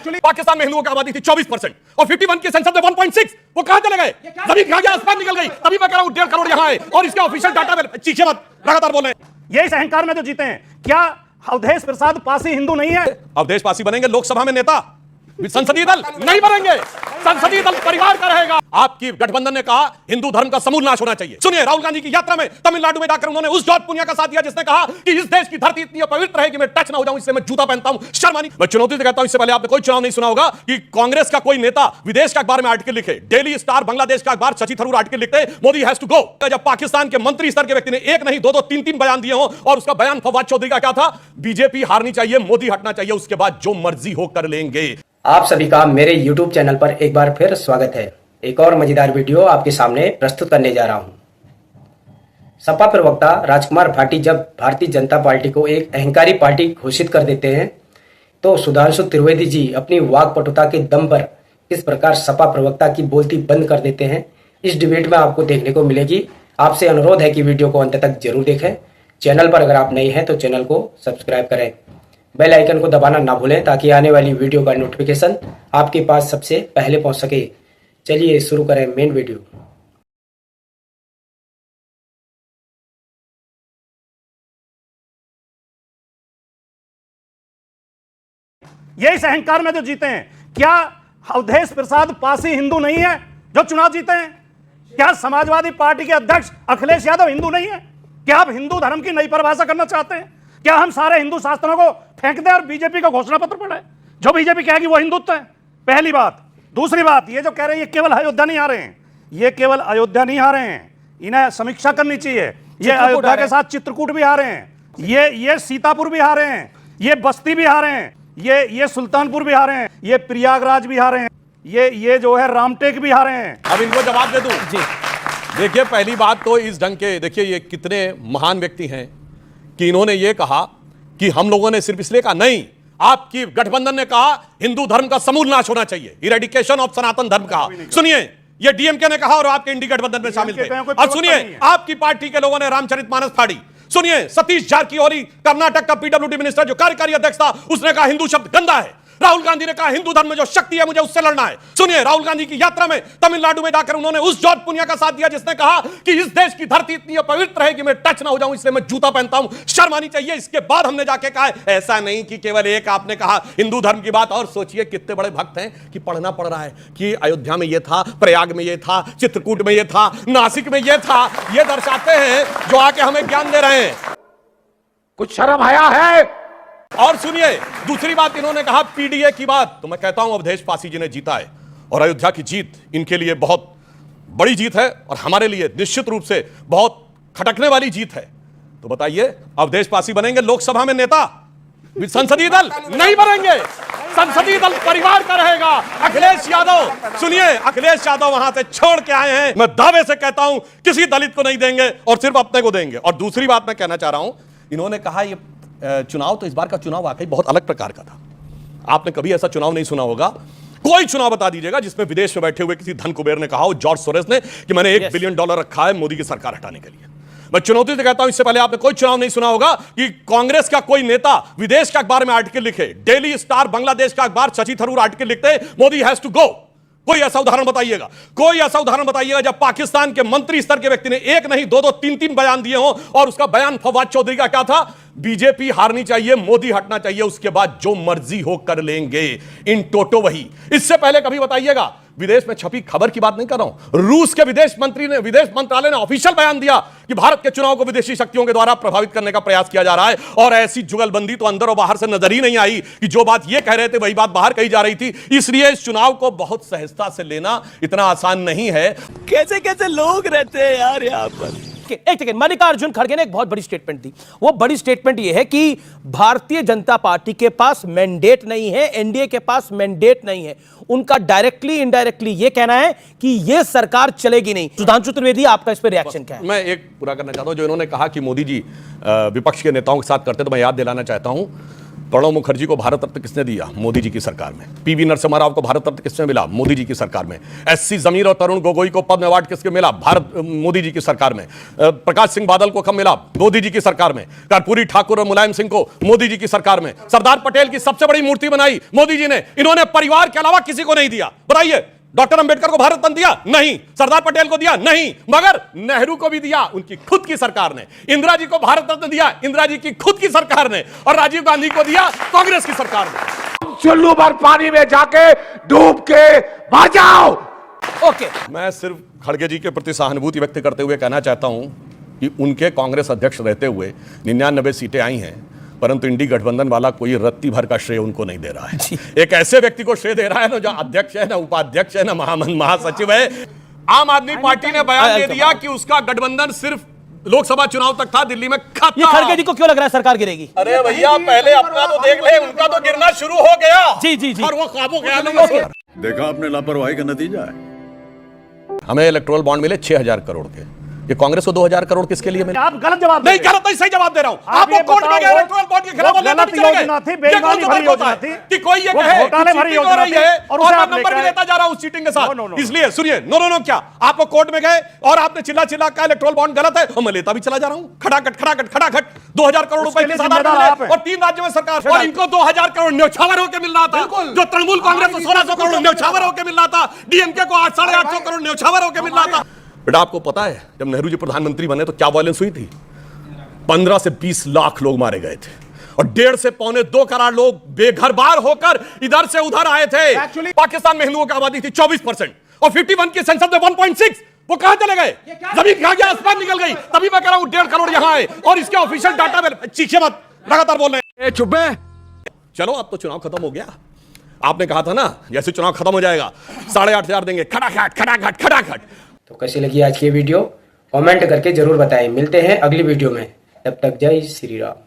Actually Pakistan में हिंदुओं की आबादी थी 24% और 51 की सेंसस में 1.6, वो कहां चले गए? जमीन खा गया, आसमान निकल गई। तभी मैं कह रहा हूं 1.5 करोड़ यहां है और इसके ऑफिशियल डाटा में चीखे मत, लगातार बोल रहे हैं। यही अहंकार में जो जीते हैं। क्या अवधेश प्रसाद पासी हिंदू नहीं है? अवधेश पासी बनेंगे लोकसभा में नेता, संसदीय दल नहीं बनेंगे, संसदीय दल परिवार का रहेगा। आपकी गठबंधन ने कहा हिंदू धर्म का समूल नाश होना चाहिए। सुनिए, राहुल गांधी की यात्रा में तमिलनाडु में जाकर उन्होंने उस जॉर्ज पुनिया का साथ दिया जिसने कहा कि इस देश की धरती इतनी पवित्र है कि मैं टच ना हो जाऊं, इसलिए मैं जूता पहनता हूं, शर्मानी। मैं चुनौती से कहता हूं, इससे पहले आपने कोई चुनाव नहीं सुना होगा कि कांग्रेस का कोई नेता विदेश का अखबार में आर्टिकल लिखे। डेली स्टार बांग्लादेश का अखबार शशि थरूर आर्टिकल लिखते मोदी हैज टू गो। जब पाकिस्तान के मंत्री स्तर के व्यक्ति ने एक नहीं दो 3 बयान दिए हो और उसका बयान फवाद चौधरी का क्या था? बीजेपी हारनी चाहिए, मोदी हटना चाहिए, उसके बाद जो मर्जी हो कर लेंगे। आप सभी का मेरे YouTube चैनल पर एक बार फिर स्वागत है। एक और मजेदार वीडियो आपके सामने प्रस्तुत करने जा रहा हूं। सपा प्रवक्ता राजकुमार भाटी जब भारतीय जनता पार्टी को एक अहंकारी पार्टी घोषित कर देते हैं तो सुधांशु त्रिवेदी जी अपनी वाकपटुता के दम पर किस प्रकार सपा प्रवक्ता की बोलती बंद कर देते हैं, इस डिबेट में आपको देखने को मिलेगी। आपसे अनुरोध है कि वीडियो को अंत तक जरूर देखें। चैनल पर अगर आप नए हैं तो चैनल को सब्सक्राइब करें, बेल आइकन को दबाना ना भूलें ताकि आने वाली वीडियो का नोटिफिकेशन आपके पास सबसे पहले पहुंच सके। चलिए शुरू करें मेन वीडियो। यही अहंकार में जो जीते हैं। क्या अवधेश प्रसाद पासी हिंदू नहीं है जो चुनाव जीते हैं? क्या समाजवादी पार्टी के अध्यक्ष अखिलेश यादव हिंदू नहीं है? क्या आप हिंदू धर्म की नई परिभाषा करना चाहते हैं? क्या हम सारे हिंदू शास्त्रों को फेंक दें और बीजेपी का घोषणा पत्र पढ़े? जो बीजेपी कहेगी वो हिंदुत्व है, पहली बात। दूसरी बात, ये जो कह रहे हैं ये केवल अयोध्या नहीं आ रहे हैं, ये केवल अयोध्या नहीं आ रहे हैं, इन्हें समीक्षा करनी चाहिए। ये अयोध्या के साथ चित्रकूट भी आ रहे हैं, ये सीतापुर भी आ रहे हैं, ये बस्ती भी आ रहे हैं, ये सुल्तानपुर भी आ रहे हैं, ये प्रयागराज भी आ रहे हैं, ये जो है रामटेक भी आ रहे हैं। अब इनको जवाब दे दूं जी। देखिए, पहली बात तो इस ढंग के, देखिए ये कितने महान व्यक्ति हैं कि इन्होंने ये कहा कि हम लोगों ने सिर्फ इसलिए कहा, नहीं, आपकी गठबंधन ने कहा हिंदू धर्म का समूल नाश होना चाहिए, इरेडिकेशन ऑफ सनातन धर्म कहा। सुनिए, ये डीएमके ने कहा और आपके इंडी गठबंधन में शामिल थे। और सुनिए, आपकी पार्टी के लोगों ने रामचरितमानस फाड़ी। सुनिए, सतीश जारकिहोली कर्नाटक का पीडब्ल्यूडी मिनिस्टर जो कार्यकारी अध्यक्ष था, उसने कहा हिंदू शब्द गंदा है। राहुल गांधी ने कहा हिंदू धर्म में जो शक्ति है मुझे उससे लड़ना है। सुनिए, राहुल गांधी की यात्रा में तमिलनाडु में जाकर उन्होंने उस जॉर्ज पुनिया का साथ दिया जिसने कहा कि इस देश की धरती इतनी पवित्र है कि मैं टच ना हो जाऊं, इसलिए मैं जूता पहनता हूं, शर्मानी चाहिए। इसके बाद हमने जाके कहा ऐसा नहीं कि केवल एक आपने कहा हिंदू धर्म की बात। और सोचिए कितने बड़े भक्त हैं कि पढ़ना पड़ रहा है कि अयोध्या में यह था, प्रयाग में यह था, चित्रकूट में यह था, नासिक में यह था। यह दर्शाते हैं जो आके हमें ज्ञान दे रहे हैं। कुछ शर्म आया है? और सुनिए, दूसरी बात इन्होंने कहा पीडीए की बात। तो मैं कहता हूं अवधेश पासी जी ने जीता है और अयोध्या की जीत इनके लिए बहुत बड़ी जीत है और हमारे लिए निश्चित रूप से बहुत खटकने वाली जीत है। तो बताइए, अवधेश पासी बनेंगे लोकसभा में नेता, संसदीय दल नहीं बनेंगे, संसदीय दल परिवार का रहेगा। अखिलेश यादव, सुनिए, अखिलेश यादव वहां से छोड़ के आए हैं, मैं दावे से कहता हूं किसी दलित को नहीं देंगे और सिर्फ अपने को देंगे। और दूसरी बात मैं कहना चाह रहा हूं, इन्होंने कहा ये चुनाव, तो इस बार का चुनाव वाकई बहुत अलग प्रकार का था। आपने कभी ऐसा चुनाव नहीं सुना होगा। कोई चुनाव बता दीजिएगा जिसमें विदेश में बैठे हुए किसी धन कुबेर ने कहा हो, जॉर्ज सोरेस ने, कि मैंने $1 बिलियन रखा है मोदी की सरकार हटाने के लिए। मैं चुनौती से कहता हूं, इससे पहले आपने कोई चुनाव नहीं सुना होगा कि कांग्रेस का कोई नेता विदेश के अखबार में आर्टिकल लिखे। डेली स्टार बांग्लादेश का अखबार शशि थरूर आर्टिकल लिखते मोदी हैज टू गो। कोई ऐसा उदाहरण बताइएगा, कोई ऐसा उदाहरण बताइएगा जब पाकिस्तान के मंत्री स्तर के व्यक्ति ने एक नहीं दो 3 बयान दिए हो और उसका बयान फवाद चौधरी का क्या था? बीजेपी हारनी चाहिए, मोदी हटना चाहिए, उसके बाद जो मर्जी हो कर लेंगे। इन टोटो वही। इससे पहले कभी बताइएगा, विदेश में छपी खबर की बात नहीं कर रहा हूं, रूस के विदेश मंत्रालय ने ऑफिशियल बयान दिया कि भारत के चुनाव को विदेशी शक्तियों के द्वारा प्रभावित करने का प्रयास किया जा रहा है। और ऐसी जुगलबंदी तो अंदर और बाहर से नजर ही नहीं आई कि जो बात ये कह रहे थे वही बात बाहर कही जा रही थी। इसलिए इस चुनाव को बहुत सहजता से लेना इतना आसान नहीं है। कैसे कैसे लोग रहते हैं यार यहाँ पर। एक सेकंड, मल्लिकार्जुन खड़गे ने एक बहुत बड़ी स्टेटमेंट दी। वो बड़ी स्टेटमेंट ये है कि भारतीय जनता पार्टी के पास मैंडेट नहीं है, एनडीए के पास मैंडेट नहीं है। उनका डायरेक्टली इनडायरेक्टली ये कहना है कि ये सरकार चलेगी नहीं। सुधांशु त्रिवेदी, आपका इस पर रिएक्शन क्या है? मैं एक पूरा करना चाहता हूं। जो इन्होंने कहा कि मोदी जी विपक्ष के नेताओं के साथ करते, तो मैं याद दिलाना चाहता हूं प्रणब मुखर्जी को भारत रत्न किसने दिया? मोदी जी की सरकार में। पीवी नरसिम्हा राव को भारत रत्न किसने मिला? मोदी जी की सरकार में। एससी जमीर और तरुण गोगोई को पद्म अवार्ड किसके मिला? मोदी जी की सरकार में। प्रकाश सिंह बादल को कब मिला? मोदी जी की सरकार में। कर्पूरी ठाकुर और मुलायम सिंह को मोदी जी की सरकार में। सरदार पटेल की सबसे बड़ी मूर्ति बनाई मोदी जी ने, इन्होंने परिवार के अलावा किसी को नहीं दिया। बताइए, डॉक्टर अंबेडकर को भारत रत्न दिया? नहीं। सरदार पटेल को दिया? नहीं। मगर नेहरू को भी दिया उनकी खुद की सरकार ने। इंदिरा जी को भारत रत्न दिया इंदिरा जी की खुद की सरकार ने। और राजीव गांधी को दिया कांग्रेस की सरकार ने। चुल्लू भर पानी में जाके डूब के मर जाओ। ओके, मैं सिर्फ खड़गे जी के प्रति सहानुभूति व्यक्त करते हुए कहना चाहता हूं कि उनके कांग्रेस अध्यक्ष रहते हुए 99 सीटें आई हैं, परंतु इंडी गठबंधन वाला कोई रत्ती भर का श्रेय उनको नहीं दे रहा है। एक ऐसे व्यक्ति को श्रेय दे रहा है ना जो अध्यक्ष है, ना उपाध्यक्ष है, ना महासचिव है। आम आदमी पार्टी ने बयान दे दिया कि उसका गठबंधन सिर्फ लोकसभा चुनाव तक था, दिल्ली में खत्म। ये खड़गे जी को क्यों लग रहा है सरकार गिरेगी? अरे भैया, पहले अपना तो देख ले, उनका तो गिरना शुरू हो गया। जी जी जी, और वो ख्वाबों ख्यालों में। देखा आपने लापरवाही का नतीजा है। हमें इलेक्टोरल बॉन्ड मिले 6,000 करोड़ के। ये कांग्रेस को 2,000 करोड़ किसके लिए मिले? आप गलत जवाब नहीं, गलत नहीं, सही जवाब दे रहा हूं। आप वो कोर्ट में गए इलेक्टोरल बॉन्ड के खिलाफ, गलत योजना थी, बेईमानी भरी योजना थी कि कोई ये वो कहे घोटाले भरी चीटिंग हो योजना रही थी, है और और उसे मैं आप नंबर भी लेकर लेता जा रहा हूं उस चीटिंग के साथ। No, no. इसलिए सुनिए, नो क्या आप वो कोर्ट में गए और आपने चिल्ला कहा इलेक्टोरल बॉन्ड गलत है, और मैं लेता भी चला जा रहा हूं खटाखट 2,000 करोड़ रुपए के साथ और 3 राज्यों में सरकार, और इनको 2,000 करोड़ न्यौछावर होकर मिल रहा था। जो तृणमूल कांग्रेस को 1,600 करोड़ न्यौछावर होकर मिल रहा था, डीएमके को 800-850 करोड़ न्यौछावर होकर मिल रहा था। बेटा, आपको पता है जब नेहरू जी प्रधानमंत्री बने तो क्या वायलेंस हुई थी? 15 से 20 लाख लोग मारे गए थे और 1.5 से 2.25 करोड़ लोग बेघर बार होकर इधर से उधर आए थे। पाकिस्तान में हिंदुओं की आबादी थी 24% और 51 की सेंसस में 1.6। वो कहां चले गए? जमीन खा गया, आसमान निकल गई। तभी मैं कह रहा हूं 1.5 करोड़ यहां आए और इसके ऑफिशियल डाटा में। चीखे मत, लगातार बोल रहे हैं। चुप है। चलो, अब तो चुनाव खत्म हो गया। आपने कहा था ना जैसे चुनाव खत्म हो जाएगा 8,500 देंगे, खटाखट। तो कैसी लगी आज की वीडियो? कमेंट करके जरूर बताएं। मिलते हैं अगली वीडियो में, तब तक जय श्री राम।